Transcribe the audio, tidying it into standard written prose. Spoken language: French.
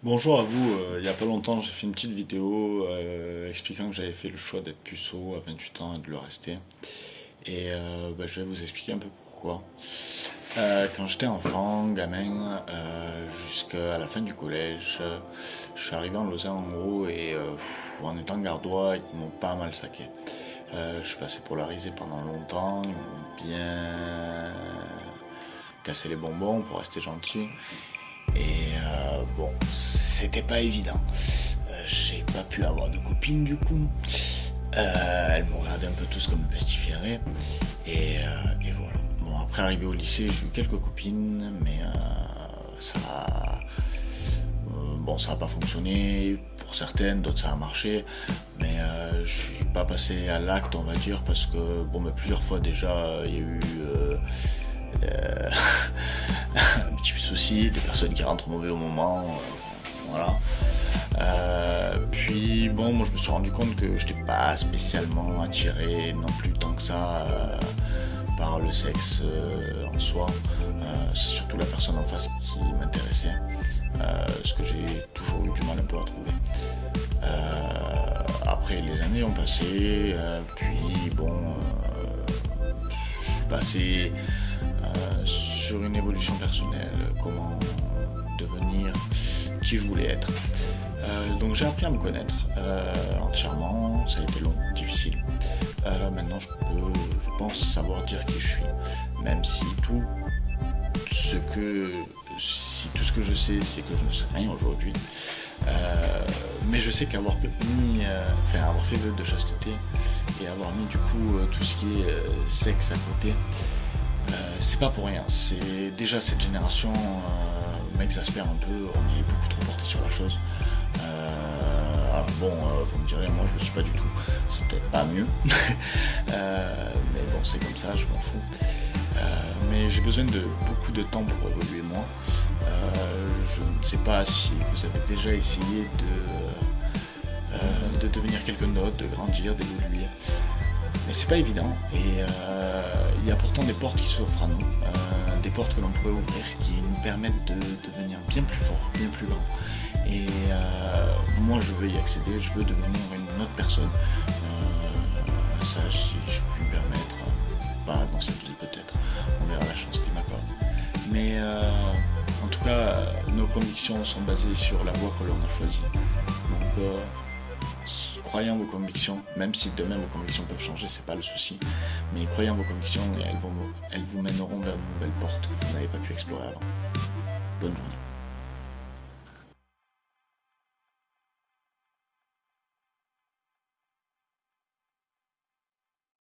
Bonjour à vous, il n'y a pas longtemps j'ai fait une petite vidéo expliquant que j'avais fait le choix d'être puceau à 28 ans et de le rester. Je vais vous expliquer un peu pourquoi. Quand j'étais enfant, gamin, jusqu'à la fin du collège, je suis arrivé en Lausanne en gros en étant gardois, ils m'ont pas mal saqué. Je suis passé pour la risée pendant longtemps, ils m'ont bien cassé les bonbons pour rester gentil. C'était pas évident. J'ai pas pu avoir de copine du coup. Elles m'ont regardé un peu tous comme pestiféré. Et voilà. Bon, après arrivé au lycée, j'ai eu quelques copines, mais ça a pas fonctionné. Pour certaines, d'autres ça a marché. Mais je suis pas passé à l'acte, on va dire, parce que plusieurs fois déjà, il y a eu un petit souci, des personnes qui rentrent au mauvais moment, voilà. Moi je me suis rendu compte que j'étais pas spécialement attiré non plus tant que ça par le sexe en soi. C'est surtout la personne en face qui m'intéressait, ce que j'ai toujours eu du mal un peu à trouver. Après les années ont passé, je suis passé sur une évolution personnelle, comment devenir qui je voulais être. Donc j'ai appris à me connaître entièrement, ça a été long, difficile. Maintenant je pense savoir dire qui je suis, même si tout ce que je sais c'est que je ne sais rien aujourd'hui. Mais je sais qu'avoir avoir fait vœu de chasteté et avoir mis du coup tout ce qui est sexe à côté, c'est pas pour rien. C'est déjà cette génération m'exaspère un peu. On est beaucoup trop porté sur la chose. Vous me direz, moi je le suis pas du tout. C'est peut-être pas mieux, mais bon, c'est comme ça. Je m'en fous. Mais j'ai besoin de beaucoup de temps pour évoluer moi. Je ne sais pas si vous avez déjà essayé de devenir quelqu'un d'autre, de grandir, d'évoluer. Mais c'est pas évident et il y a pourtant des portes qui s'offrent à nous, des portes que l'on pourrait ouvrir qui nous permettent de devenir bien plus fort, bien plus grand. Moi je veux y accéder, je veux devenir une autre personne. Ça, si je peux me permettre, pas dans cette vie peut-être, on verra la chance qu'il m'accorde. Mais en tout cas, nos convictions sont basées sur la voie que l'on a choisie. Donc croyez en vos convictions, même si demain vos convictions peuvent changer, c'est pas le souci. Mais croyez en vos convictions et elles vous mèneront vers de nouvelles portes que vous n'avez pas pu explorer avant. Bonne journée.